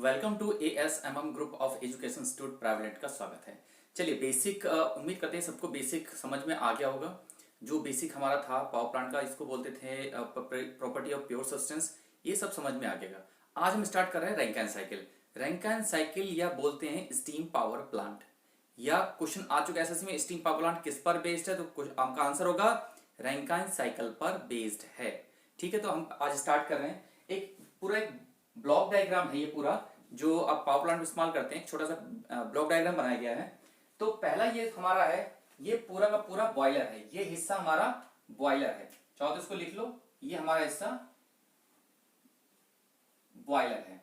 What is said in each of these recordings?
Welcome to ASMM group of education institute private का स्वागत है। चलिए बेसिक उम्मीद करते हैं सबको बेसिक समझ में आ गया होगा। जो बेसिक हमारा था पावर प्लांट का, इसको बोलते थे प्रॉपर्टी ऑफ प्योर सब्सटेंस, ये सब समझ में आ गया। आज हम स्टार्ट कर रहे हैं रैंकिन साइकिल। रैंकिन साइकिल या बोलते हैं स्टीम पावर प्लांट। या क्वेश्चन आ चुका है एसएससी में, स्टीम पावर प्लांट किस पर बेस्ड है, तो आपका आंसर होगा रैंकिन साइकिल पर बेस्ड है। ठीक है, तो हम आज स्टार्ट कर रहे हैं। एक पूरा एक ब्लॉक डायग्राम है ये पूरा, जो आप पावर प्लांट में इस्तेमाल करते हैं। छोटा सा ब्लॉक डायग्राम बनाया गया है। तो पहला ये हमारा है, ये पूरा का पूरा बॉयलर है। ये हिस्सा हमारा बॉयलर है, चाहो तो इसको लिख लो, ये हमारा हिस्सा बॉयलर है।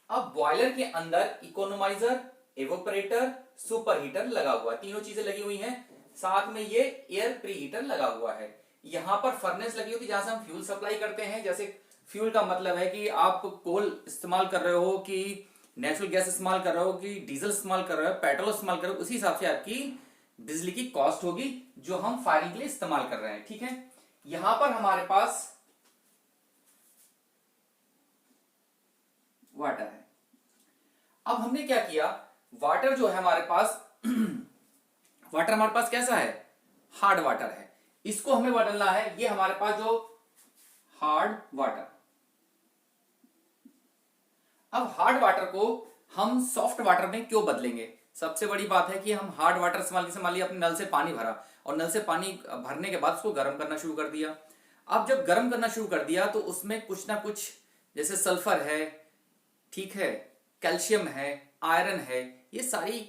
अब बॉयलर के अंदर इकोनोमाइजर, एवोपरेटर, सुपर हीटर लगा हुआ है। तीनों चीजें लगी हुई हैं। साथ में ये एयर प्री हीटर लगा हुआ है। यहां पर फर्नेस लगी होती है जहां से हम फ्यूल सप्लाई करते हैं। जैसे फ्यूल का मतलब है कि आप कोल इस्तेमाल कर रहे हो, कि नेचुरल गैस इस्तेमाल कर रहे हो, कि डीजल इस्तेमाल कर रहे हो, पेट्रोल इस्तेमाल कर रहे हो, उसी हिसाब से आपकी बिजली की कॉस्ट होगी जो हम फायरिंग के लिए इस्तेमाल कर रहे हैं। ठीक है, यहां पर हमारे पास वाटर है। अब हमने क्या किया, वाटर जो है हमारे पास वाटर हमारे पास कैसा है, हार्ड वाटर है। इसको हमें बदलना है। ये हमारे पास जो हार्ड वाटर, अब हार्ड वाटर को हम सॉफ्ट वाटर में क्यों बदलेंगे। सबसे बड़ी बात है कि हम हार्ड वाटर इस्तेमाल, जैसे मान लिया अपने नल से पानी भरा और नल से पानी भरने के बाद उसको गर्म करना शुरू कर दिया। अब जब गर्म करना शुरू कर दिया तो उसमें कुछ ना कुछ, जैसे सल्फर है, ठीक है, कैल्शियम है, आयरन है, ये सारी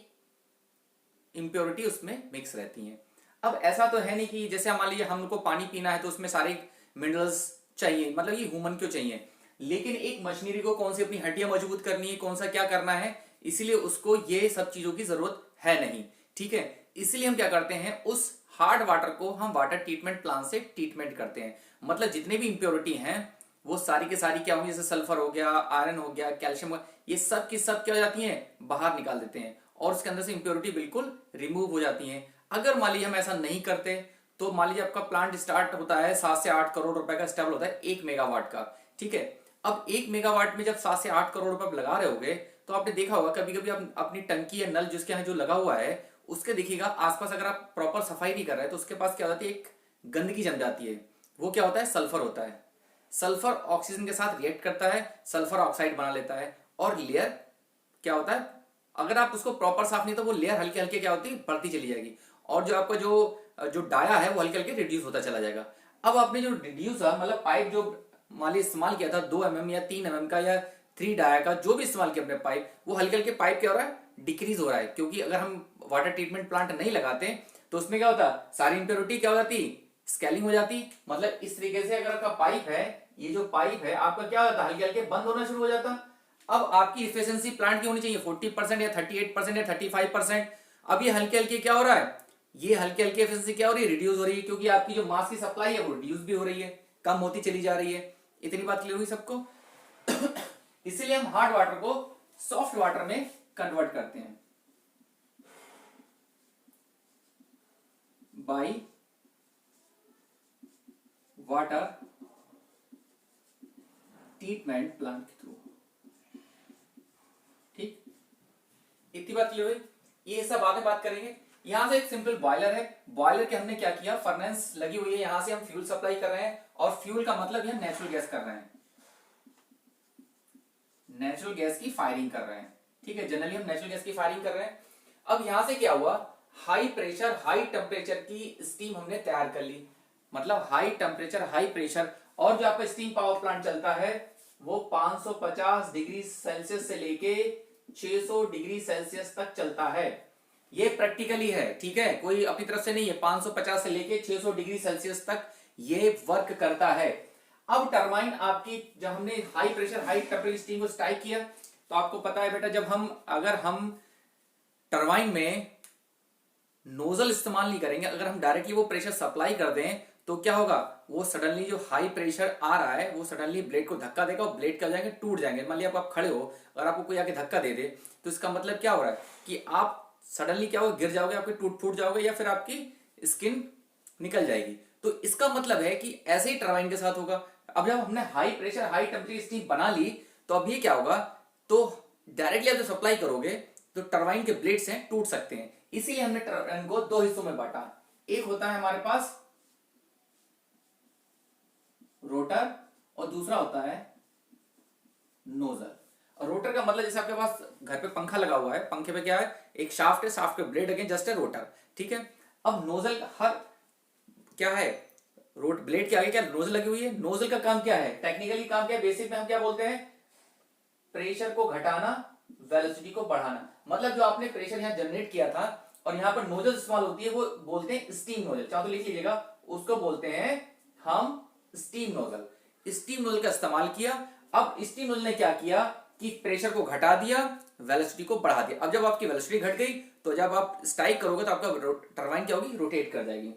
इंप्योरिटी उसमें मिक्स रहती हैं। अब ऐसा तो है नहीं कि जैसे मान लीजिए हमको पानी पीना है तो उसमें सारे मिनरल्स चाहिए, मतलब ये ह्यूमन क्यों चाहिए, लेकिन एक मशीनरी को कौन सी अपनी हड्डियां मजबूत करनी है, कौन सा क्या करना है, इसीलिए उसको ये सब चीजों की जरूरत है नहीं। ठीक है, इसलिए हम क्या करते हैं, उस हार्ड वाटर को हम वाटर ट्रीटमेंट प्लांट से ट्रीटमेंट करते हैं। मतलब जितने भी इंप्योरिटी हैं वो सारी के सारी क्या होंगी, जैसे सल्फर हो गया, आयरन हो गया, कैल्शियम हो गया, ये सब की सब क्या हो जाती हैं, बाहर निकाल देते हैं और उसके अंदर से इंप्योरिटी बिल्कुल रिमूव हो जाती है। अगर मान लीजिए हम ऐसा नहीं करते तो मान लीजिए आपका प्लांट स्टार्ट होता है 7 से 8 करोड़ रुपए का, स्टेबल होता है 1 मेगावाट का। ठीक है, अब 1 मेगावाट में जब 7 से 8 करोड़ रुपए लगा रहे होगे तो आपने देखा होगा कभी कभी आप अपनी टंकी या नल जिसके यहाँ जो लगा हुआ है उसके देखिएगा आसपास, अगर आप प्रॉपर सफाई नहीं कर रहे तो उसके पास क्या होती है, एक गंदगी जम जाती है। वो क्या होता है, सल्फर होता है। सल्फर ऑक्सीजन के साथ रिएक्ट करता है, सल्फर ऑक्साइड बना लेता है और लेयर क्या होता है, अगर आप उसको प्रॉपर साफ नहीं तो वो लेयर हल्के हल्के क्या होती है, बढ़ती चली जाएगी और जो आपका जो जो डाया है वो हल्के हल्के रिड्यूस होता चला जाएगा। अब आपने जो रिड्यूस है, मतलब पाइप जो मान लीजिए इस्तेमाल किया था 2 mm या 3 mm का या 3 डाया का, जो भी इस्तेमाल किया अपने पाइप, वो हल्के हल्के पाइप क्या हो रहा है, डिक्रीज हो रहा है। क्योंकि अगर हम वाटर ट्रीटमेंट प्लांट नहीं लगाते तो उसमें क्या होता, सारी इंप्योरिटी क्या हो जाती, स्केलिंग हो जाती। मतलब इस तरीके से अगर आपका पाइप है, ये जो पाइप है आपका क्या होता, हल्के हल्के बंद होना शुरू हो जाता। अब आपकी इफिशिएंसी प्लांट की होनी चाहिए 40% या 38% या 35%। अब ये हल्के हल्के क्या हो रहा है, ये हल्के हल्के एफिशिएंसी क्या हो रही है, रिड्यूस हो रही है, क्योंकि आपकी जो मास की सप्लाई है वो रिड्यूस भी हो रही है, कम होती चली जा रही है। इतनी बात क्लियर हुई सबको। इसीलिए हम हार्ड वाटर को सॉफ्ट वाटर में कन्वर्ट करते हैं बाय वाटर ट्रीटमेंट प्लांट के थ्रू। ठीक, इतनी बात क्लियर हुई। ये सब बाद में बात करेंगे। यहां से एक सिंपल बॉयलर है। बॉयलर के हमने क्या किया, फर्नेस लगी हुई है, यहां से हम फ्यूल सप्लाई कर रहे हैं और फ्यूल का मतलब यहां नेचुरल गैस कर रहे हैं, नेचुरल गैस की फायरिंग कर रहे हैं। ठीक है, जनरली हम नेचुरल गैस की फायरिंग कर रहे हैं। अब यहां से क्या हुआ, हाई प्रेशर हाई टेम्परेचर की स्टीम हमने तैयार कर ली। मतलब हाई टेम्परेचर हाई प्रेशर, और जो आपका स्टीम पावर प्लांट चलता है वो 550 डिग्री सेल्सियस से लेके 600 डिग्री सेल्सियस तक चलता है। ये प्रैक्टिकली है, ठीक है, कोई अपनी तरफ से नहीं है। 550 से लेके 600 डिग्री सेल्सियस तक ये वर्क करता है। अब टरबाइन आपकी, जब हमने high pressure high temperature steam को स्ट्राइक किया तो आपको पता है बेटा, जब अगर हम टरबाइन में नोजल इस्तेमाल नहीं करेंगे, अगर हम डायरेक्टली वो प्रेशर सप्लाई कर दें तो क्या होगा, वो सडनली जो हाई प्रेशर आ रहा है वो सडनली ब्लेड को धक्का देगा और ब्लेड क्या हो जाएंगे, टूट जाएंगे। मान लिया आप खड़े हो, अगर आपको कोई आके धक्का दे दे तो इसका मतलब क्या हो रहा है कि आप सडनली क्या होगा, गिर जाओगे, आपके टूट फूट जाओगे या फिर आपकी स्किन निकल जाएगी। तो इसका मतलब है कि ऐसे ही टरबाइन के साथ होगा। अब जब हमने high pressure high temperature steam बना ली तो अब ये क्या होगा, तो डायरेक्टली आप जब सप्लाई करोगे तो टरबाइन के ब्लेड्स हैं टूट सकते हैं, इसीलिए हमने टरबाइन को दो हिस्सों में बांटा। एक होता है हमारे पास रोटर और दूसरा होता है नोजल। और रोटर का मतलब जैसे आपके पास घर पे पंखा लगा हुआ है, पंखे पे क्या है, एक शाफ्ट है, शाफ्ट पे ब्लेड लगे, जस्ट है रोटर, ठीक है। अब नोजल का हर क्या है, रोट ब्लेड के आगे क्या नोजल लगी हुई है। नोजल का काम क्या है, टेक्निकली काम क्या है, बेसिक में हम क्या बोलते हैं, प्रेशर को घटाना, वेलोसिटी को बढ़ाना। मतलब जो आपने प्रेशर यहां जनरेट किया था और यहां पर नोजल इस्तेमाल होती है वो बोलते हैं स्टीम नोजल, चाहो तो लिख लीजिएगा, उसको बोलते हैं हम स्टीम नोजल। स्टीम नोजल का इस्तेमाल किया। अब स्टीम नोजल ने क्या किया कि प्रेशर को घटा दिया, वेलोसिटी को बढ़ा दिया। अब जब आपकी वेलोसिटी घट गई तो जब आप स्ट्राइक करोगे तो आपका टरबाइन क्या होगी, रोटेट कर जाएगी।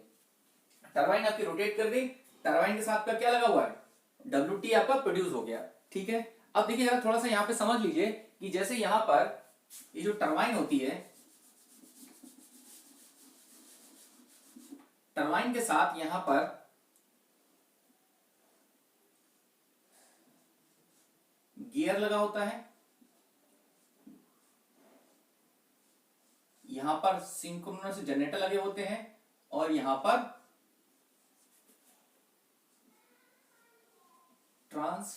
टरबाइन आपकी रोटेट कर गई, टरबाइन के साथ का क्या लगा हुआ है, WT आपका प्रोड्यूस हो गया, ठीक है। अब देखिए जरा थोड़ा सा यहां पे समझ लीजिए कि जैसे यहां पर ये जो टरबाइन होती है, टरबाइन के साथ यहां पर गियर लगा होता है, यहां पर सिंक्रोनस जनरेटर लगे होते हैं और यहां पर ट्रांसफार्मर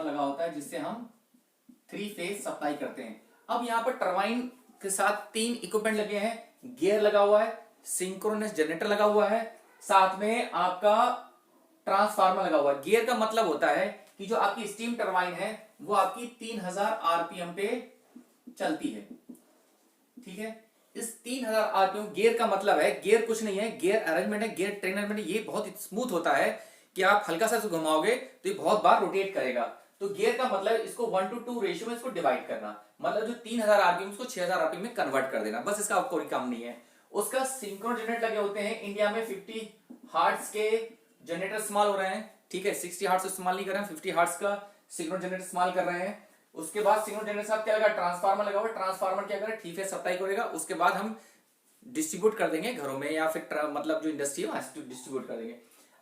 लगा होता है जिससे हम 3 फेज सप्लाई करते हैं। अब यहां पर टरबाइन के साथ 3 इक्विपमेंट लगे हैं, गियर लगा हुआ है, सिंक्रोनस जनरेटर लगा हुआ है, साथ में आपका ट्रांसफार्मर लगा हुआ है। गियर का मतलब होता है कि जो आपकी स्टीम टरबाइन है वो आपकी 3000 आरपीएम पे चलती है, ठीक है। इस 3000 आरपीएम, गियर का मतलब है, गियर कुछ नहीं है, गियर अरेंजमेंट है, गियर ट्रेन अरेंजमेंट, ये बहुत स्मूथ होता है कि आप हल्का सा घुमाओगे तो ये बहुत बार रोटेट करेगा। तो गियर का मतलब इसको 1:2 रेशियो में इसको डिवाइड करना, मतलब जो 3000 आरपीएम उसको 6000 आरपीएम में कन्वर्ट कर देना, बस इसका कोई काम नहीं है। उसका सिंक्रोन जनरेटर लगे होते हैं, इंडिया में 50 हार्ट्स के जनरेटर इस्तेमाल हो रहे हैं, ठीक है। 60 हार्ट्स इस्तेमाल नहीं कर रहे हैं, 50 हार्ट्स का सिंक्रोन जनरेटर इस्तेमाल कर रहे हैं। उसके बाद सिंक्रोन जनरेटर साथ क्या लगा, ट्रांसफार्मर लगा हुआ है, ट्रांसफार्मर क्या करेगा, ठीक है सप्लाई करेगा, उसके बाद हम डिस्ट्रीब्यूट कर देंगे घरों में या फिर मतलब जो इंडस्ट्री है वहां डिस्ट्रीब्यूट कर देंगे।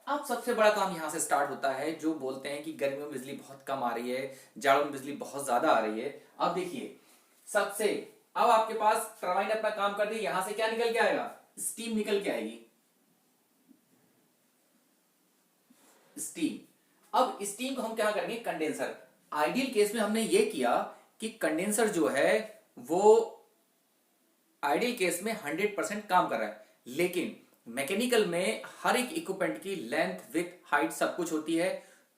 अब सबसे बड़ा काम यहां से स्टार्ट होता है, जो बोलते हैं कि गर्मियों में बिजली बहुत कम आ रही है, जाड़ों में बिजली बहुत ज्यादा आ रही है। अब देखिए सबसे, अब आपके पास टरबाइन अपना काम कर दी, यहां से क्या निकल के आएगा, स्टीम निकल के आएगी, स्टीम। अब स्टीम को हम क्या करेंगे, कंडेंसर। आइडियल केस में हमने ये किया कि कंडेंसर जो है वो आइडियल केस में 100% काम कर रहा है, लेकिन मैकेनिकल में हर एक इक्विपमेंट की लेंथ, विड्थ, हाइट सब कुछ होती है,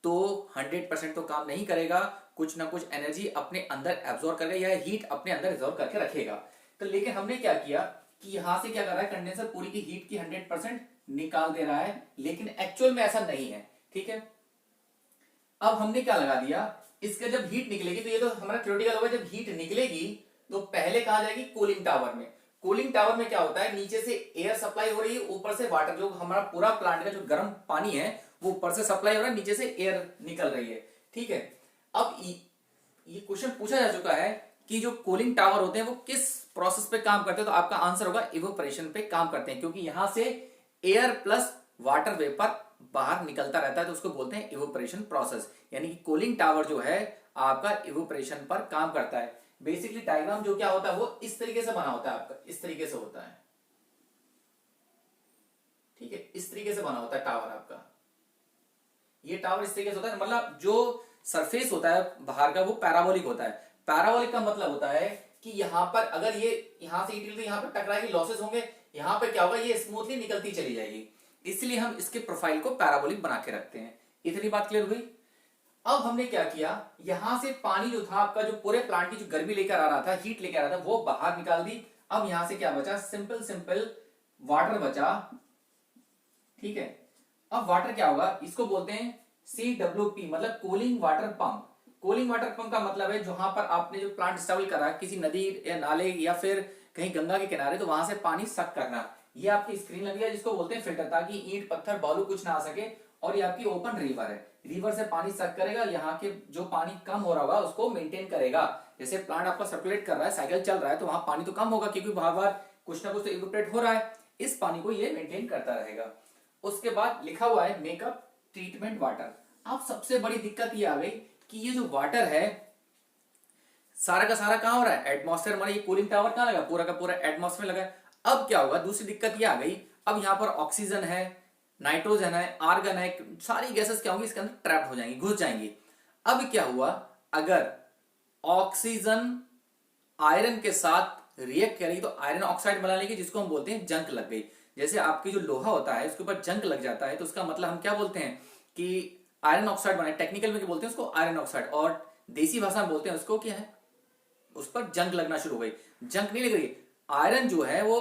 तो 100% तो काम नहीं करेगा, कुछ ना कुछ एनर्जी अपने अंदर एब्जॉर्ब करेगा या हीट अपने अंदर एब्जॉर्ब करके रखेगा। तो लेकिन हमने क्या किया कि यहां से क्या कर रहा है, कंडेंसर पूरी की हीट की 100% निकाल दे रहा है, लेकिन एक्चुअल में ऐसा नहीं है, ठीक है। अब हमने क्या लगा दिया, इसका जब हीट निकलेगी, तो ये तो हमारा थ्योरेटिकल होगा, जब हीट निकलेगी तो पहले कहा जाएगी कूलिंग टावर में। कूलिंग टावर में क्या होता है, नीचे से एयर सप्लाई हो रही है, ऊपर से वाटर, जो हमारा पूरा प्लांट का जो गर्म पानी है वो ऊपर से सप्लाई हो रहा है, नीचे से एयर निकल रही है, ठीक है। अब ये क्वेश्चन पूछा जा चुका है कि जो कूलिंग टावर होते हैं वो किस प्रोसेस पे काम करते हैं, तो आपका आंसर होगा इवेपोरेशन पे काम करते हैं, क्योंकि यहां से एयर प्लस वाटर वेपर बाहर निकलता रहता है, तो उसको बोलते हैं इवेपोरेशन प्रोसेस। यानी कि कूलिंग टावर जो है आपका इवेपोरेशन पर काम करता है। बेसिकली डायग्राम जो क्या होता है वो इस तरीके से बना होता है, आपका इस तरीके से होता है, ठीक है, इस तरीके से बना होता है टावर आपका। ये टावर इस तरीके से होता है, मतलब जो सरफेस होता है बाहर का वो पैराबोलिक होता है। पैराबोलिक का मतलब होता है कि यहां पर अगर ये यहां से हीट यहां पर टकराएगी, लॉसेस होंगे, यहां पर क्या होगा, ये स्मूथली निकलती चली जाएगी, इसलिए हम इसके प्रोफाइल को पैराबोलिक बना के रखते हैं। इतनी बात क्लियर हुई। अब हमने क्या किया, यहां से पानी जो था आपका, जो पूरे प्लांट की जो गर्मी लेकर आ रहा था, हीट लेकर आ रहा था, वो बाहर निकाल दी। अब यहां से क्या बचा, सिंपल सिंपल वाटर बचा, ठीक है। अब वाटर क्या होगा, इसको बोलते हैं CWP, मतलब cooling water pump. Cooling water pump का मतलब है जहां पर आपने जो प्लांट स्टेबल करा, किसी नदी या नाले या फिर कहीं गंगा के किनारे, तो वहां से पानी सक करना। ये आपकी स्क्रीन लगी है जिसको बोलते हैं फिल्टर, ताकि ईंट पत्थर बालू कुछ ना आ सके। और ये आपकी ओपन रिवर है, रिवर से पानी सक करेगा, यहाँ के जो पानी कम हो रहा होगा उसको मेंटेन करेगा। जैसे प्लांट आपका सर्कुलेट कर रहा है, साइकिल चल रहा है, तो वहां पानी तो कम होगा क्योंकि बार बार कुछ ना कुछ तो इवेपोरेट हो रहा है, इस पानी को ये मेंटेन करता रहेगा। उसके बाद लिखा हुआ है मेकअप ट्रीटमेंट वाटर। अब सबसे बड़ी दिक्कत ये आ गई कि ये जो वाटर है सारा का सारा कहां हो रहा है, एटमॉस्फेयर, हमारा ये कूलिंग टावर कहां लगा, पूरा का पूरा एटमॉस्फेयर लगा है। अब क्या होगा, दूसरी दिक्कत ये आ गई, अब यहां पर ऑक्सीजन है, नाइट्रोजन है, आर्गन है, सारी गैसेस क्या होंगी इसके अंदर ट्रैप हो जाएंगी, घुस जाएंगी। अब क्या हुआ, अगर ऑक्सीजन आयरन के साथ रिएक्ट करेगी तो आयरन ऑक्साइड बना लेगी, जिसको हम बोलते हैं जंक लग गई। जैसे आपकी जो लोहा होता है उसके ऊपर जंक लग जाता है तो उसका मतलब हम क्या बोलते हैं कि आयरन ऑक्साइड बना, टेक्निकल में क्या बोलते हैं उसको, आयरन ऑक्साइड, और देसी भाषा में बोलते हैं उसको क्या है, उस पर जंक लगना शुरू हो गई। जंक नहीं लग रही, आयरन जो है वो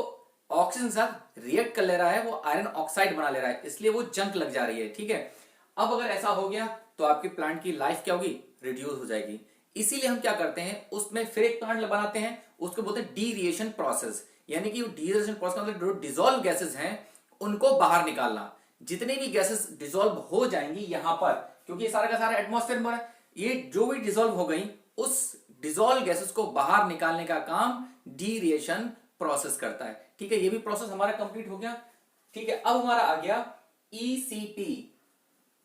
ऑक्सीजन के साथ रिएक्ट कर ले रहा है, वो आयरन ऑक्साइड बना ले रहा है, इसलिए वो जंक लग जा रही है। ठीक है, अब अगर ऐसा हो गया तो आपकी प्लांट की लाइफ क्या होगी, रिड्यूस हो जाएगी। इसीलिए हम क्या करते हैं, उसमें फिर एक प्लांट बनाते हैं, उसको बोलते हैं डीरिएशन प्रोसेस, यानी कि डीरिएशन प्रोसेस मतलब जो डिसॉल्व गैसेस हैं उनको बाहर निकालना। जितने भी गैसेस डिसॉल्व हो जाएंगी यहां पर, क्योंकि ये सारा का सारा एटमॉस्फेयर में, ये जो भी डिसॉल्व हो गई उस डिसॉल्व गैसेस को बाहर निकालने का काम डीरिएशन प्रोसेस करता है। ठीक है, ये भी प्रोसेस हमारा कंप्लीट हो गया। ठीक है, अब हमारा आ गया ईसीपी,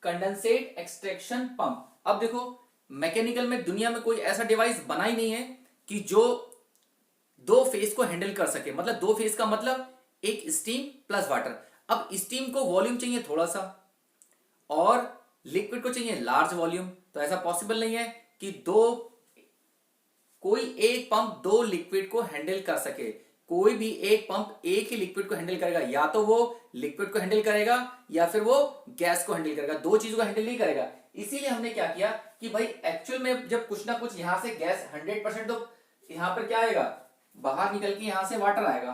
कंडेंसेट एक्सट्रैक्शन पंप। अब देखो, मैकेनिकल में दुनिया में कोई ऐसा डिवाइस बना ही नहीं है कि जो दो फेज को हैंडल कर सके। मतलब दो फेज का मतलब एक स्टीम प्लस वाटर। अब स्टीम को वॉल्यूम चाहिए थोड़ा सा और लिक्विड को चाहिए लार्ज वॉल्यूम, तो ऐसा पॉसिबल नहीं है कि कोई एक पंप दो लिक्विड को हैंडल कर सके। कोई भी एक पंप एक ही लिक्विड को हैंडल करेगा, या तो वो लिक्विड को हैंडल करेगा या फिर वो गैस को हैंडल करेगा, दो चीजों को हैंडल नहीं करेगा। इसीलिए हमने क्या किया कि भाई एक्चुअल में जब कुछ ना कुछ यहां से गैस 100%, तो यहां पर क्या आएगा, बाहर निकल के यहां से वाटर आएगा,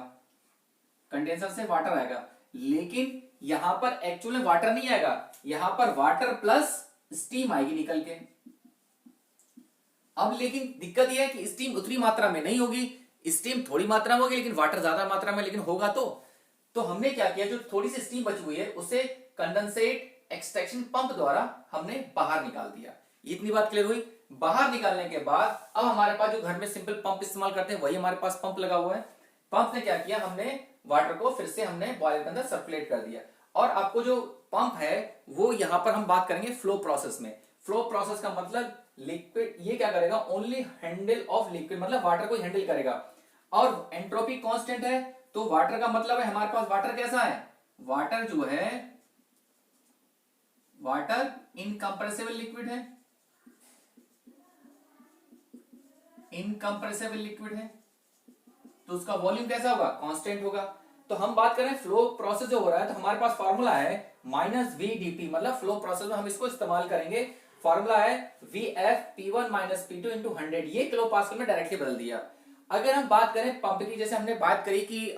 कंडेंसर से वाटर आएगा, लेकिन यहां पर एक्चुअल में वाटर नहीं आएगा, यहां पर वाटर प्लस स्टीम आएगी निकल के। अब लेकिन दिक्कत यह है कि स्टीम उतनी मात्रा में नहीं होगी, स्टीम थोड़ी मात्रा में होगी लेकिन वाटर ज्यादा मात्रा में लेकिन होगा। तो हमने क्या किया, जो थोड़ी सी स्टीम बची हुई है उसे कंडेंसेट एक्सट्रैक्शन पंप द्वारा हमने बाहर निकाल दिया। इतनी बात क्लियर हुई। बाहर निकालने के बाद अब हमारे पास जो घर में सिंपल पंप इस्तेमाल करते हैं वही हमारे पास पंप लगा हुआ है। पंप ने क्या किया, हमने वाटर को फिर से हमने बॉयलर के अंदर सर्कुलेट कर दिया। और आपको जो पंप है वो यहां पर हम बात करेंगे फ्लो प्रोसेस में। फ्लो प्रोसेस का मतलब लिक्विड ये क्या करेगा, ओनली हैंडल ऑफ लिक्विड, मतलब वाटर को हैंडल करेगा। और एंट्रोपी कांस्टेंट है, तो वाटर का मतलब है हमारे पास वाटर कैसा है, वाटर जो है वाटर इनकंप्रेसिबल लिक्विड है, इनकंप्रेसिबल लिक्विड है, तो उसका वॉल्यूम कैसा होगा, कांस्टेंट होगा। तो हम बात करें फ्लो प्रोसेस जो हो रहा है, तो हमारे पास फॉर्मूला है माइनस वी डीपी, मतलब फ्लो प्रोसेस में हम इसको इस्तेमाल करेंगे। फॉर्मूला है V F P one minus P two into 100, ये किलो पास्कल में डायरेक्टली बदल दिया। अगर हम बात करें पंप की, जैसे हमने बात करी कि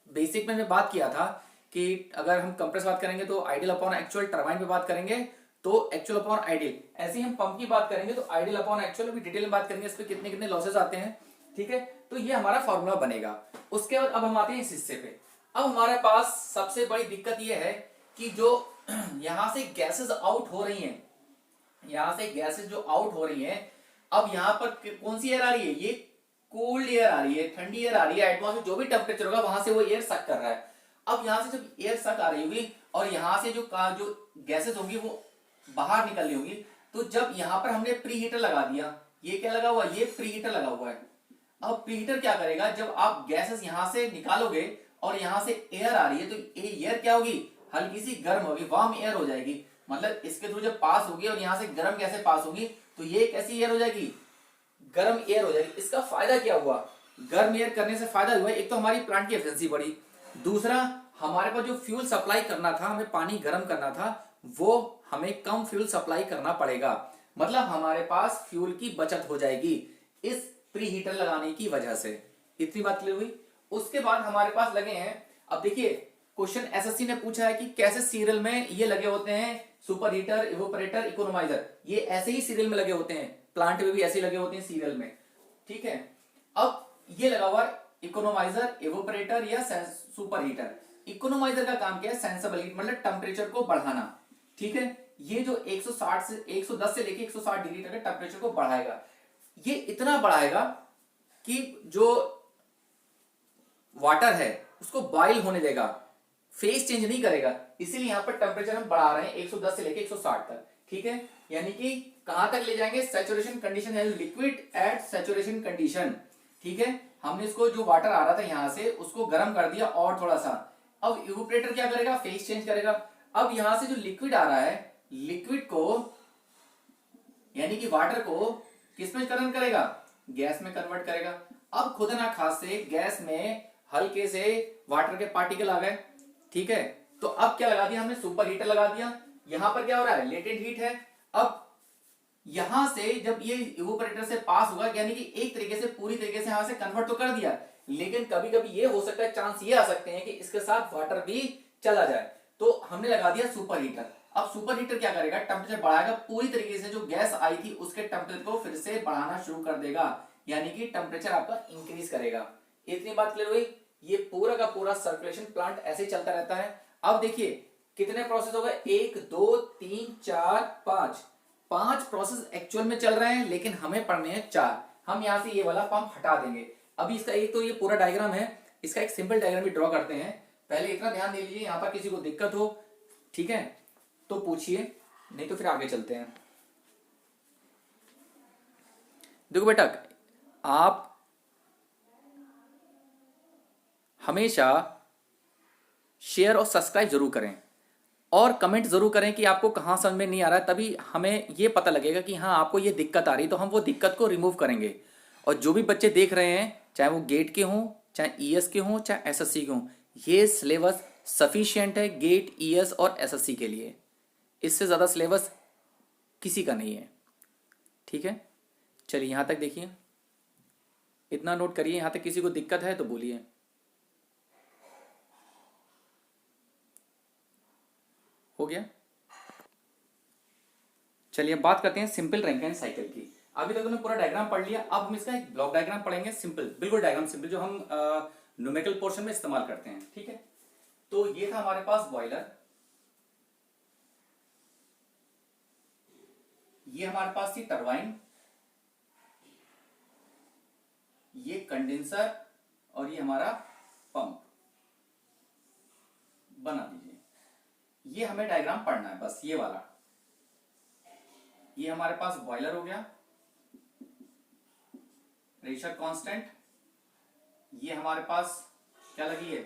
बेसिक में हमने बात किया था कि अगर हम कंप्रेस बात करेंगे तो आइडियल अपॉन एक्चुअल, टरबाइन पे बात करेंगे तो एक्चुअल अपॉन आइडियल, ऐसे ही हम पंप की बात करेंगे तो आइडियल अपॉन एक्चुअल, भी डिटेल में बात करेंगे इस पे कितने कितने लॉसेस आते हैं। ठीक है, तो ये हमारा फॉर्मूला बनेगा। उसके बाद अब हम आते हैं इस हिस्से पे। अब हमारे पास सबसे बड़ी दिक्कत ये है कि जो यहां से गैसेस आउट हो रही हैं, यहां से गैसेस जो आउट हो रही हैं, अब यहां पर कौन सी एयर आ रही है, ये कोल्ड एयर आ रही है, ठंडी एयर आ रही है, एटमॉस्फेयर जो भी टेम्परेचर होगा वहां से वो एयर सक कर रहा है। अब यहां से जब एयर सक आ रही होगी और यहां से जो गैसेस होंगी वो बाहर निकल रही होंगी, तो जब यहां पर हमने प्री हीटर लगा दिया, ये क्या लगा हुआ है, ये प्री हीटर लगा हुआ है। अब प्री हीटर क्या करेगा, जब आप गैसेस यहां से निकालोगे और यहां से एयर आ रही है, तो ये एयर क्या होगी, हल्की सी गर्म होगी, वार्म एयर हो जाएगी। मतलब इसके थ्रू जब पास होगी और यहां से गर्म गैसें पास होंगी, तो ये कैसी एयर हो जाएगी, गर्म एयर हो जाएगी। इसका फायदा क्या हुआ, गर्म एयर करने से फायदा हुआ, एक तो हमारी प्लांट की एफिशिएंसी बढ़ी, दूसरा हमारे पास जो फ्यूल सप्लाई करना था, हमें पानी गर्म करना था, वो हमें कम फ्यूल सप्लाई करना पड़ेगा। मतलब हमारे पास फ्यूल की बचत हो जाएगी इस प्री हीटर लगाने की वजह से। इतनी बात क्लियर हुई। उसके बाद हमारे पास लगे हैं, अब देखिए क्वेश्चन एसएससी ने पूछा है कि कैसे सीरियल में ये लगे होते हैं, सुपर हीटर, इवोपरेटर, इकोनोमाइजर, ये ऐसे ही सीरियल में लगे होते हैं, प्लांट में भी ऐसे ही लगे होते हैं सीरियल में। ठीक है, अब ये लगा हुआ इकोनोमाइजर, इवोपरेटर या सुपर हीटर। इकोनोमाइजर का काम क्या है, सेंसिबल हीट, मतलब टेम्परेचर को बढ़ाना। ठीक है, ये जो 160 से 110 से लेके 160 डिग्री तक टेम्परेचर को बढ़ाएगा। ये इतना बढ़ाएगा कि जो वाटर है उसको बॉइल होने देगा, फेस चेंज नहीं करेगा। इसीलिए यहां पर टेम्परेचर हम बढ़ा रहे हैं 110 से लेके 160 तक। ठीक है, यानी कि कहां तक ले जाएंगे, saturation condition, liquid at saturation condition. ठीक है, हमने इसको जो वाटर आ रहा था यहां से उसको गर्म कर दिया और थोड़ा सा। अब इवेपोरेटर क्या करेगा, फेस चेंज करेगा। अब यहां से जो लिक्विड आ रहा है, लिक्विड को यानी कि वाटर को किस में कन्वर्ट करेगा, गैस में कन्वर्ट करेगा। अब खुद ना खास से गैस में हल्के से वाटर के पार्टिकल आ गए। ठीक है, तो अब क्या लगा दिया हमने, सुपर हीटर लगा दिया। यहां पर क्या हो रहा है, लेटेंट हीट है। अब यहां से जब ये इवेपोरेटर से पास होगा, यानी कि एक तरीके से पूरी तरीके से यहां से कन्वर्ट तो कर दिया, लेकिन कभी कभी ये हो सकता है, चांस ये आ सकते हैं कि इसके साथ वाटर भी चला जाए। तो हमने लगा दिया सुपर हीटर। अब सुपर हीटर क्या करेगा, टेम्परेचर बढ़ाएगा, पूरी तरीके से जो गैस आई थी उसके टेम्परेचर को फिर से बढ़ाना शुरू कर देगा, यानी कि टेम्परेचर आपका इंक्रीज करेगा। इतनी बात क्लियर हुई। ये पूरा का पूरा सर्कुलेशन प्लांट ऐसे ही चलता रहता है। अब देखिए कितने प्रोसेस हो गए, 1 2 3 4 5, 5 प्रोसेस एक्चुअल में चल रहे हैं, लेकिन हमें पढ़ने हैं 4। हम यहां से ये वाला पंप हटा देंगे। अभी इसका एक तो ये पूरा डायग्राम है, इसका एक सिंपल डायग्राम भी ड्रॉ करते हैं। पहले इतना ध्यान दे लीजिए, यहां पर किसी को दिक्कत हो, ठीक है, तो पूछिए, नहीं तो फिर आगे चलते हैं। देखो बेटा, आप हमेशा शेयर और सब्सक्राइब जरूर करें और कमेंट जरूर करें कि आपको कहां समझ में नहीं आ रहा है, तभी हमें यह पता लगेगा कि हाँ आपको ये दिक्कत आ रही है, तो हम वो दिक्कत को रिमूव करेंगे। और जो भी बच्चे देख रहे हैं, चाहे वो गेट के हों, चाहे ईएस के हों, चाहे एसएससी के हों, ये सिलेबस सफिशिएंट है गेट, ईएस और एसएससी के लिए। इससे ज़्यादा सिलेबस किसी का नहीं है। ठीक है, चलिए यहाँ तक देखिए, इतना नोट करिए। यहाँ तक किसी को दिक्कत है तो बोलिए। हो गया। चलिए अब बात करते हैं सिंपल रैंकिन साइकिल की। अभी तक हमने पूरा डायग्राम पढ़ लिया, अब हम इसका एक ब्लॉक डायग्राम पढ़ेंगे, सिंपल, बिल्कुल डायग्राम सिंपल, जो हम न्यूमेरिकल पोर्शन में इस्तेमाल करते हैं। ठीक है, तो ये था हमारे पास बॉयलर, ये हमारे पास थी टरबाइन, ये कंडेंसर, और ये हमारा पंप। बना दीजिए, ये हमें डायग्राम पढ़ना है बस, ये वाला। ये हमारे पास बॉयलर हो गया, प्रेशर कांस्टेंट, ये हमारे पास क्या लगी है,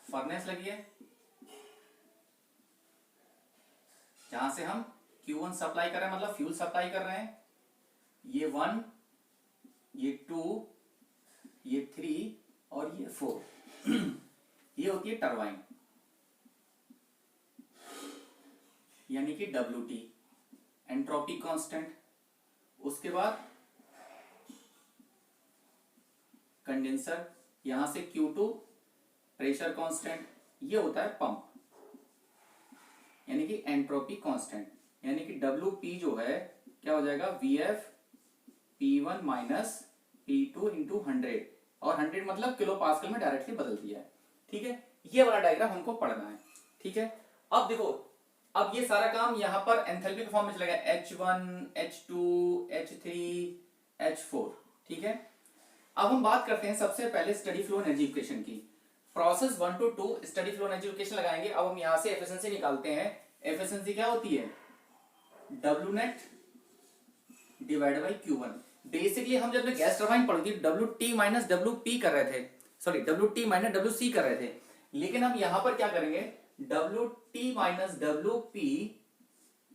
फर्नेस लगी है, जहां से हम Q1 सप्लाई कर रहे हैं, मतलब फ्यूल सप्लाई कर रहे हैं। ये 1, ये 2, ये 3 और ये 4 ये होती है टरबाइन, यानी कि WT, एंट्रोपी कांस्टेंट। उसके बाद कंडेंसर, यहां से Q2, प्रेशर कांस्टेंट। ये होता है पंप, यानी कि एंट्रोपी कांस्टेंट, यानी कि WP जो है क्या हो जाएगा, VF P1 minus P2 into 100, और 100 मतलब किलो पास्कल में डायरेक्टली बदल दिया है। ठीक है, ये वाला डायग्राम हमको पढ़ना है। ठीक है, अब देखो, अब ये सारा काम यहां पर एंथैल्पी के फॉर्म में चलेगा, H1 H2 H3 H4। ठीक है, अब हम बात करते हैं सबसे पहले स्टडी फ्लो एनर्जी इक्वेशन की। Process 1 to 2 steady flow energy equation लगाएंगे। अब हम यहां से एफिशिएंसी निकालते हैं। एफिशिएंसी क्या होती है, W net divide by Q1। Basically हम जब गैस टरबाइन पढ़ी थी, WT माइनस WP कर रहे थे, सॉरी WT माइनस WC कर रहे थे, लेकिन हम यहां पर क्या करेंगे, WT minus WP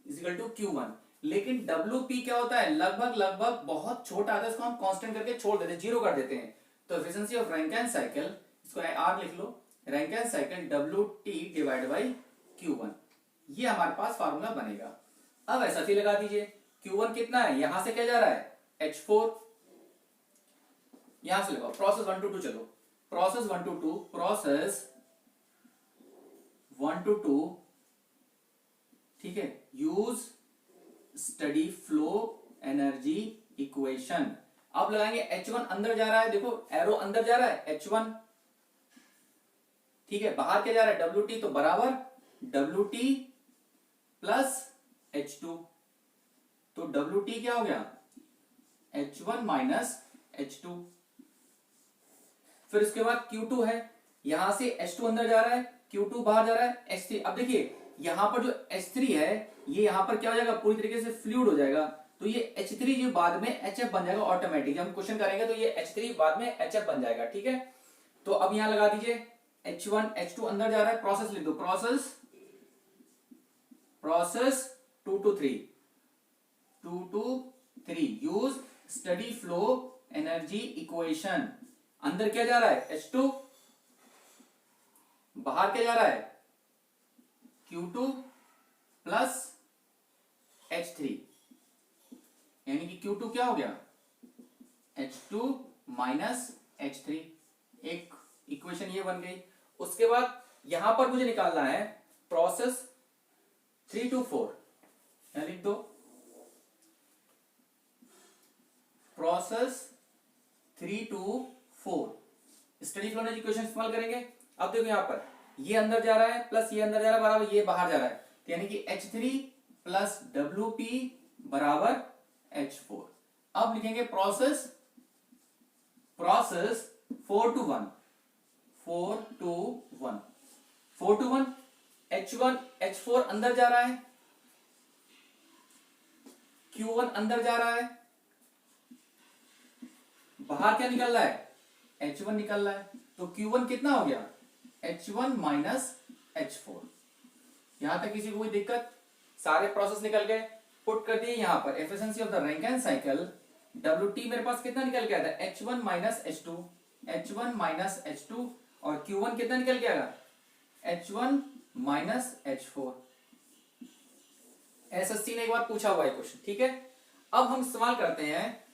is equal to Q1। लेकिन WP क्या होता है, लगभग लगभग बहुत छोटा आता है, इसको हम कांस्टेंट करके छोड़ देते हैं, जीरो कर देते हैं। तो एफिशिएंसी ऑफ रैंकिन साइकिल, इसको R लिख लो, Rankine cycle WT divide by Q1, ये हमारे पास फार्मूला बनेगा। अब ऐसा ही लगा दीजिए, Q1 कितना है, यहां से क्या जा रहा है, H4, यहां से लगाओ, प्रोसेस 1 to 2 चलो, प्रोसेस 1 to 2, प्रोसेस 1 to 2, ठीक है, use steady flow energy equation. अब लगाएंगे H1 अंदर जा रहा है, देखो एरो अंदर जा रहा है, H1, ठीक है, बाहर क्या जा रहा है, WT, तो बराबर WT प्लस H2, तो WT क्या हो गया, H1 माइनस H2। फिर उसके बाद Q2 है, यहां से H2 अंदर जा रहा है, Q2 बाहर जा रहा है, H3। अब देखिए यहाँ पर जो H3 है ये यहाँ पर क्या हो जाएगा, पूरी तरीके से फ्लूइड हो जाएगा, तो ये H3 जो बाद में HF बन जाएगा ऑटोमेटिक। हम क्वेश्चन करेंगे तो ये H3 बाद में HF बन जाएगा, ठीक है। तो अब यहां लगा दीजिए H1 H2 अंदर जा रहा है, प्रोसेस लिख दो, process 2 to 3 use steady flow energy equation. अंदर क्या जा रहा है H2, बाहर क्या जा रहा है Q2 प्लस H3, यानी कि Q2 क्या हो गया H2 माइनस H3, एक इक्वेशन ये बन गई। उसके बाद यहां पर मुझे निकालना है प्रोसेस 3 to 4, यहां लिख दो process 3 to 4, steady flow energy equation इस्तेमाल करेंगे। अब देखो यहां पर ये अंदर जा रहा है प्लस ये अंदर जा रहा है बराबर ये बाहर जा रहा है, तो यानी कि H3 प्लस WP बराबर H4। अब लिखेंगे प्रोसेस 4 to 1 H1 H4 अंदर जा रहा है, Q1 अंदर जा रहा है, बाहर क्या निकल रहा है H1 निकल रहा है, तो Q1 कितना हो गया H1 माइनस H4। यहां तक किसी को कोई दिक्कत, सारे प्रोसेस निकल गए, पुट कर दिए यहां पर efficiency of the Rankine cycle WT मेरे पास कितना निकल के आया था H1 माइनस H2 और Q1 कितना निकल के आएगा H1 माइनस H4। एसएससी ने एक बार पूछा हुआ है क्वेश्चन, ठीक है। अब हम इस्तेमाल करते हैं,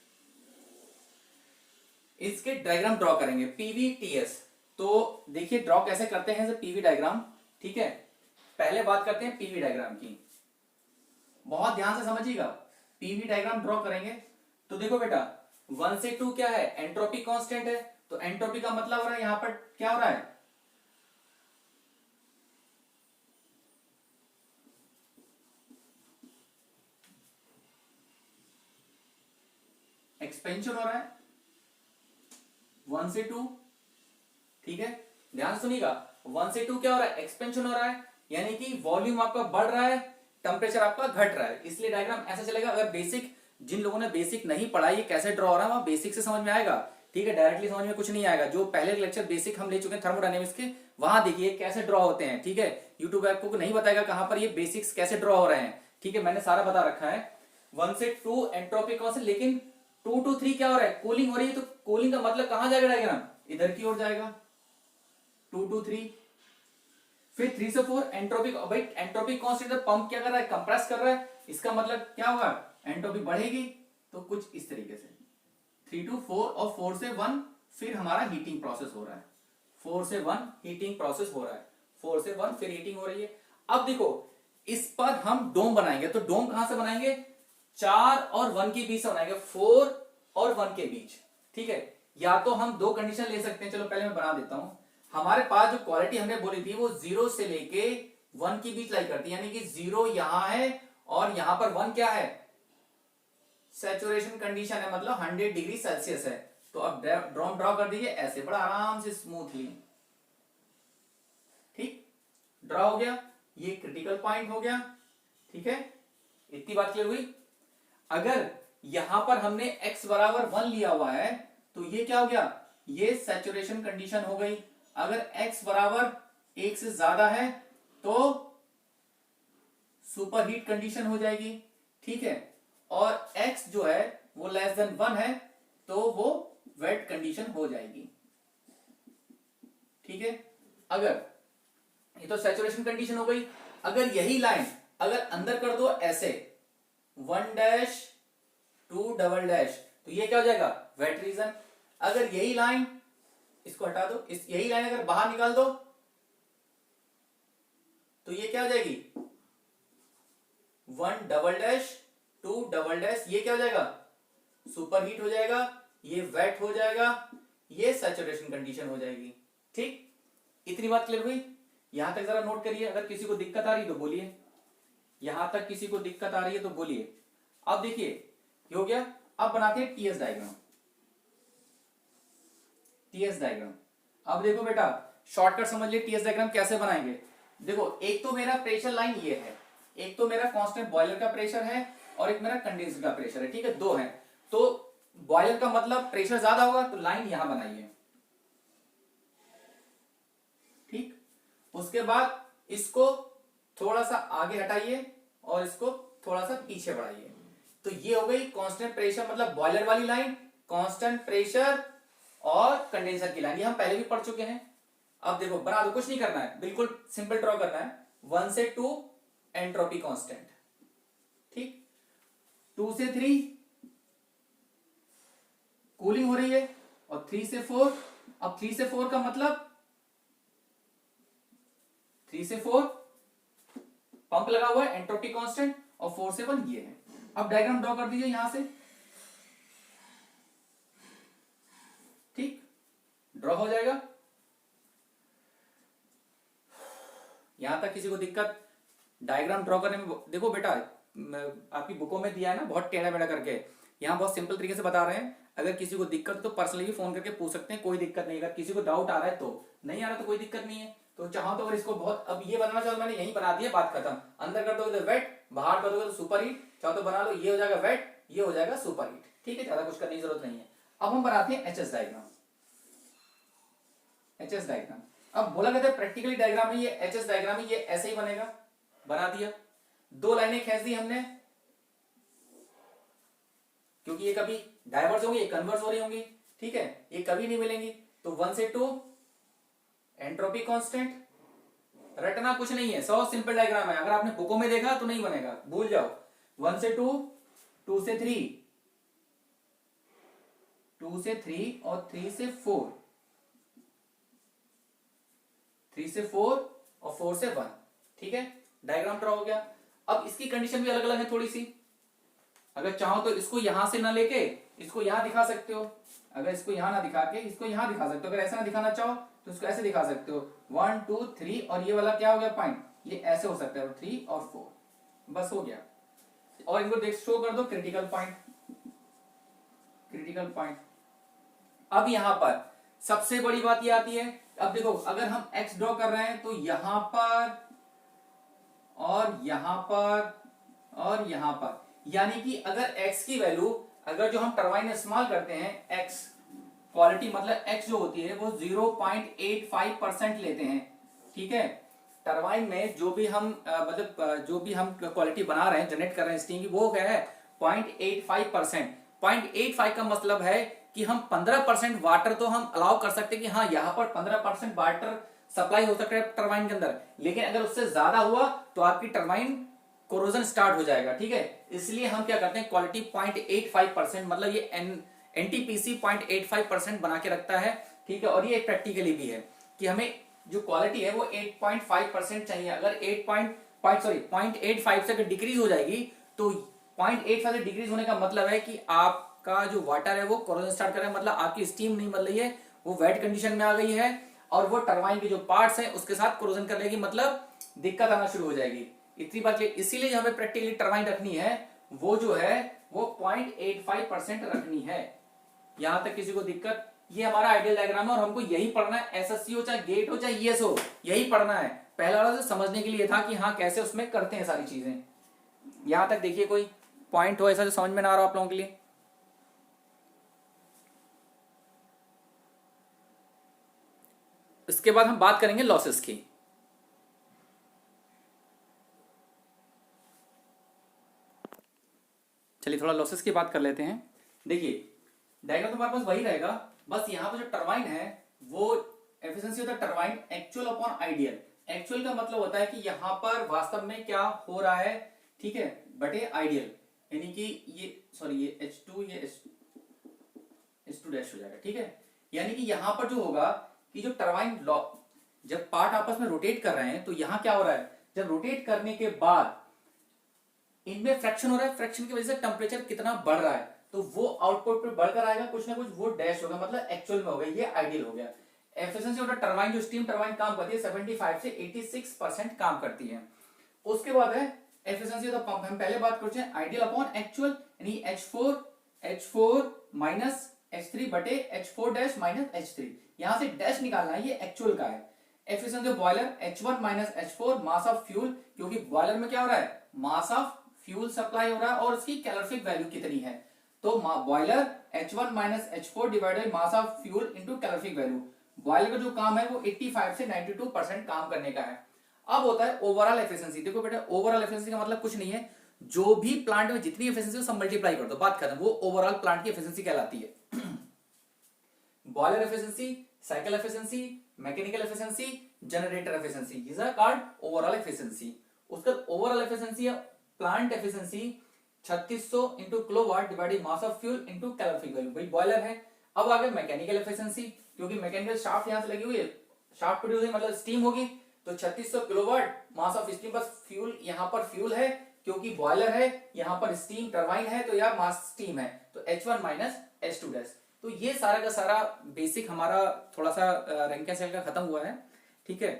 इसके डायग्राम ड्रॉ करेंगे PVTS। तो देखिए ड्रॉ कैसे करते हैं पीवी डायग्राम, ठीक है। पहले बात करते हैं पीवी डायग्राम की, बहुत ध्यान से समझिएगा। पीवी डायग्राम ड्रॉ करेंगे तो देखो बेटा 1 से 2 क्या है एंट्रोपी कांस्टेंट है, तो एंट्रोपी का मतलब हो रहा है यहां पर क्या हो रहा है एक्सपेंशन हो रहा है 1 से 2, ठीक है। ध्यान सुनिएगा 1 से 2 क्या हो रहा है एक्सपेंशन हो रहा है, यानी कि वॉल्यूम आपका बढ़ रहा है, टेम्परेचर आपका घट रहा है, इसलिए डायग्राम ऐसा चलेगा। अगर बेसिक, जिन लोगों ने बेसिक नहीं पढ़ा ये कैसे ड्रॉ हो रहा है वहां बेसिक से समझ में आएगा, ठीक है। डायरेक्टली समझ में कुछ नहीं आएगा। जो पहले लेक्चर बेसिक हम ले चुके हैं थर्मोडायनेमिक्स के, वहां देखिए कैसे ड्रॉ होते हैं, ठीक है। यूट्यूब आपको नहीं बताएगा कहां पर ये बेसिक्स कैसे ड्रॉ हो रहे हैं, ठीक है। मैंने सारा बता रखा है। 1 से 2 एंट्रोपी कांस्टेंट, लेकिन 2 to 3 क्या हो रहा है कूलिंग हो रही है, तो कूलिंग का मतलब कहां जाएगा डायग्राम इधर की ओर जाएगा 2 to 3। फिर 3 से 4 एंट्रोपी, भाई एंट्रोपी कांस्टेंट पंप क्या कर रहा है कंप्रेस कर रहा है, इसका मतलब क्या होगा एंट्रोपी बढ़ेगी, तो कुछ इस तरीके से 3 to 4 और 4 से 1 फिर हमारा हीटिंग प्रोसेस हो रहा है, 4 से 1 हीटिंग प्रोसेस हो रहा है, 4 से 1 फिर हीटिंग हो रही है। अब देखो इस पर हम डोम बनाएंगे, तो डोम कहां से बनाएंगे 4 और 1 के बीच से बनाएंगे, 4 और 1 के बीच, ठीक है। या तो हम दो कंडीशन ले सकते हैं, चलो पहले मैं बना देता हूं। हमारे पास जो क्वालिटी हमने बोली थी वो 0 से लेके 1 के बीच लाई करती है, यानी कि 0 यहां है और यहां पर 1 क्या है सैचुरेशन कंडीशन है, मतलब 100 डिग्री सेल्सियस है। तो अब ड्रॉ कर दीजिए ऐसे बड़ा आराम से स्मूथली, ठीक ड्रॉ हो गया, ये क्रिटिकल पॉइंट हो गया, ठीक है। इतनी बात क्लियर हुई। अगर यहां पर हमने x बराबर 1 लिया हुआ है तो ये क्या हो गया ये सैचुरेशन कंडीशन हो गई। अगर x बराबर 1 से ज्यादा है तो सुपरहीट कंडीशन हो जाएगी, ठीक है। और x जो है वो लेस देन 1 है तो वो वेट कंडीशन हो जाएगी, ठीक है। अगर ये तो सैचुरेशन कंडीशन हो गई, अगर यही लाइन अगर अंदर कर दो ऐसे 1 डैश 2 डबल डैश, तो ये क्या हो जाएगा वेट रीजन। अगर यही लाइन इसको हटा दो, इस यही लाइन अगर बाहर निकाल दो तो ये क्या हो जाएगी 1 डबल डैश 2 डबल डैश, ये क्या हो जाएगा सुपरहीट हो जाएगा, ये वेट हो जाएगा, ये सैचुरेशन कंडीशन हो जाएगी, ठीक। इतनी बात क्लियर हुई। यहां तक जरा नोट करिए, अगर किसी को दिक्कत आ रही तो बोलिए, यहां तक किसी को दिक्कत आ रही है तो बोलिए। अब देखिए ये हो गया। अब बनाते हैं टीएस डायग्राम। टीएस डायग्राम अब देखो बेटा शॉर्टकट समझ लिए टीएस डायग्राम कैसे बनाएंगे। देखो एक तो मेरा प्रेशर लाइन ये है, एक तो मेरा कांस्टेंट बॉयलर का प्रेशर है और एक मेरा कंडेंसर का प्रेशर है, ठीक है, दो है। तो बॉयलर का मतलब प्रेशर ज्यादा होगा तो लाइन यहां बनाइए, ठीक। उसके बाद इसको थोड़ा सा आगे हटाइए और इसको थोड़ा सा पीछे बढ़ाइए। तो ये हो गई कांस्टेंट प्रेशर मतलब बॉयलर वाली लाइन, कांस्टेंट प्रेशर और कंडेंसर की लाइन, ये हम पहले भी पढ़ चुके हैं। अब देखो बना दो, कुछ नहीं करना है, बिल्कुल सिंपल ड्रॉ करना है। 1 से 2 एंट्रोपी कांस्टेंट, ठीक। 2 से 3 कूलिंग हो रही है और 3 से 4, अब 3 से 4 का मतलब 3 से 4 पंप लगा हुआ है, एंट्रोपी कांस्टेंट, और 4 से 1 ये है। अब डायग्राम ड्रॉ कर दीजिए यहां से, ठीक, ड्रॉ हो जाएगा। यहां तक किसी को दिक्कत डायग्राम ड्रॉ करने में? देखो बेटा आपकी बुकों में दिया है ना बहुत टेढ़ा मेढ़ा करके, यहाँ बहुत सिंपल तरीके से बता रहे हैं। अगर किसी को दिक्कत तो पर्सनली भी फोन करके पूछ सकते हैं, कोई दिक्कत नहीं। अगर किसी को डाउट आ रहा है तो, नहीं आ रहा तो कोई दिक्कत नहीं है। तो चाहो तो अगर इसको बहुत, अब ये बनाना चाहो मैंने यही बना दिया, बात खत्म। अंदर कर दोगे तो वेट, बाहर कर दोगे तो सुपर हीट, चाहो तो बना लो, ये हो जाएगा वेट, ये हो जाएगा सुपर हीट, ठीक है, ज्यादा कुछ करने की जरूरत नहीं है। अब हम बनाते हैं एचएस डायग्राम। एचएस डायग्राम अब बोला गया था प्रैक्टिकली डायग्राम है, ये एचएस डायग्राम है, ये ऐसे ही बनेगा। बना दिया, दो लाइनें खींच दी हमने, क्योंकि ये कभी डाइवर्स होंगी, ये कन्वर्स हो रही होंगी, ठीक है, ये कभी नहीं मिलेंगी। तो 1 से 2 एंट्रोपी कांस्टेंट, रटना कुछ नहीं है, 100 सिंपल डायग्राम है। अगर आपने बुकों में देखा तो नहीं बनेगा, भूल जाओ। 1 से 2, 2 से 3, 2 से 3 और 3 से 4, 3 से 4 और 4 से 1, ठीक है, डायग्राम ड्रॉ हो गया। अब इसकी कंडीशन भी अलग अलग है थोड़ी सी। अगर चाहो तो इसको यहां से ना लेके इसको यहां दिखा सकते हो, अगर इसको यहां ना दिखा के इसको यहां दिखा सकते हो। अगर ऐसा ना दिखाना चाहो तो इसको ऐसे दिखा सकते हो, 1 2 3, और ये वाला क्या हो गया पॉइंट, ये ऐसे हो सकता है 3 और 4, बस हो गया। और इनको देख शो कर दो क्रिटिकल पॉइंट, क्रिटिकल पॉइंट। अब यहां पर सबसे बड़ी बात ये आती है, अब देखो अगर हम एक्स ड्रॉ कर रहे हैं तो यहां पर और यहां पर और यहां पर, यानी कि अगर x की वैल्यू, अगर जो हम टरबाइन इस्तेमाल करते हैं x क्वालिटी मतलब x जो होती है वो 0.85% लेते हैं, ठीक है। टरबाइन में जो भी हम मतलब जो भी हम क्वालिटी बना रहे हैं, जनरेट कर रहे हैं स्टीम की, वो क्या है 0.85%। 0.85 का मतलब है कि हम 15% वाटर तो हम अलाउ कर सकते हैं कि हाँ यहाँ पर 15% वाटर सप्लाई हो सकता है टरबाइन के अंदर, लेकिन अगर उससे ज्यादा हुआ तो आपकी टरबाइन कोरोजन स्टार्ट हो जाएगा, ठीक है। इसलिए हम क्या करते हैं क्वालिटी 0.85%, मतलब ये एनटीपीसी 0.85% बना के रखता है, ठीक है। और ये प्रैक्टिकली भी है कि हमें जो क्वालिटी है वो 8.5% चाहिए। अगर 0.85 से अगर डिक्रीज हो जाएगी तो 0.85 से डिक्रीज होने का मतलब है कि आपका जो वाटर है वो कोरोजन स्टार्ट कर रहा है, मतलब आपकी स्टीम नहीं बन रही है, वो वेट कंडीशन में आ गई है और वो टरबाइन के जो पार्ट्स हैं उसके साथ कोरोजन कर लेगी, मतलब दिक्कत आना शुरू हो जाएगी। इतनी बात क्लियर। इसीलिए हमें प्रैक्टिकली टरबाइन रखनी है वो जो है वो 0.85% रखनी है। यहां तक किसी को दिक्कत? ये हमारा आइडियल डायग्राम है और हमको यही पढ़ना है, एसएससी हो चाहे गेट हो चाहे ईएस हो, यही पढ़ना है। पहला वाला से समझने के लिए था कि हाँ कैसे उसमें करते हैं सारी चीजें। यहां तक देखिए कोई पॉइंट हो ऐसा जो समझ में ना आ रहा आप लोगों के लिए? इसके बाद हम बात करेंगे लॉसेस की। चलिए थोड़ा लॉसेस की बात कर लेते हैं। देखिए डायग्राम तो हमारे पास वही रहेगा, बस यहाँ पर जो टरबाइन है वो एफिशिएंसी होता है turbine actual upon ideal. Actual का मतलब होता है कि यहाँ पर वास्तव में क्या हो रहा है, ठीक है, बटे आइडियल, यानी कि ये सॉरी ये H2 ये H2 डैश हो जाएगा, ठीक है। यानी कि यहाँ पर जो होगा कि जो टरबाइन जब पार्ट आपस में रोटेट कर रहे हैं तो यहाँ क्या हो रहा है, जब रोटेट करने के बाद इनमें फ्रैक्शन हो रहा है, फ्रैक्शन की वजह से टेम्परेचर कितना बढ़ रहा है तो वो आउटपुट पे बढ़कर आएगा कुछ ना कुछ, वो डैश होगा, मतलब एक्चुअल में हो गया, ये आइडियल हो गया। एफिशिएंसी ऑफ द टरबाइन, जो स्टीम टरबाइन काम करती है 75 से 86% काम करती है। उसके बाद है एफिशिएंसी ऑफ द पंप। हम पहले बात करते हैं आइडियल अपॉन एक्चुअल, यानी H4 माइनस H3 बटे H4 डैश माइनस H3, यहां से डैश निकालना है, ये एक्चुअल का है। Efficiency of boiler H1 minus H4 mass of fuel, क्योंकि बॉयलर में क्या हो रहा है, मास ऑफ फ्यूल सप्लाई हो रहा है और उसकी कैलोरीफिक वैल्यू कितनी है, तो boiler H1 minus H4 divided mass of fuel into calorific value. Boiler का जो काम है वो 85 से 92% काम करने का है। अब होता है ओवरऑल एफिशिएंसी। देखो बेटा, ओवरऑल एफिशिएंसी का मतलब कुछ नहीं है, जो भी प्लांट में जितनी एफिशिएंसी है सब मल्टीप्लाई कर दो, बात खत्म, वो ओवरऑल प्लांट की एफिशिएंसी कहलाती है। Boiler efficiency, cycle efficiency, mechanical efficiency, generator efficiency, these are called overall efficiency. उसका ओवरऑल एफिशिएंसी है plant efficiency 3600 into kilowatt divided mass of fuel into calorific value, भाई बॉयलर है। अब आ गया मैकेनिकल एफिशिएंसी, क्योंकि मैकेनिकल शाफ्ट यहां से लगी हुई है, शाफ्ट प्रोड्यूस मतलब स्टीम होगी, तो 3600 किलोवाट मास ऑफ स्टीम, बस फ्यूल यहां पर फ्यूल है क्योंकि बॉयलर है, यहां पर स्टीम टरबाइन है तो यह मास स्टीम है, तो H1 माइनस H2 डैश। तो ये सारा का सारा बेसिक हमारा थोड़ा सा रैंकिंग सेल का खत्म हुआ है, ठीक है।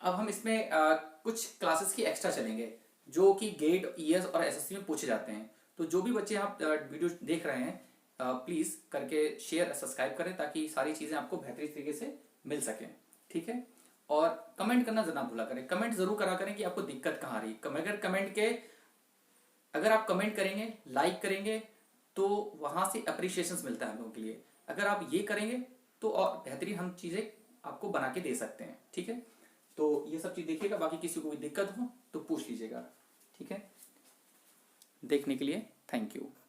अब हम इसमें कुछ क्लासेस की एक्स्ट्रा चलेंगे जो कि गेट, ईएस और एसएससी में पूछे जाते हैं। तो जो भी बच्चे आप वीडियो देख रहे हैं प्लीज करके शेयर सब्सक्राइब करें ताकि सारी चीजें आपको बेहतरीन तरीके से मिल सके, ठीक है। और कमेंट करना जरूर भूला करें, कमेंट जरूर करा करें कि आपको दिक्कत कहाँ आ रही है। अगर आप कमेंट करेंगे, लाइक करेंगे तो वहां से अप्रिशिएशन मिलता है हम लोगों के लिए। अगर आप ये करेंगे तो और बेहतरीन हम चीजें आपको बना के दे सकते हैं, ठीक है। तो ये सब चीज देखिएगा, बाकी किसी को भी दिक्कत हो तो पूछ लीजिएगा, ठीक है। देखने के लिए थैंक यू।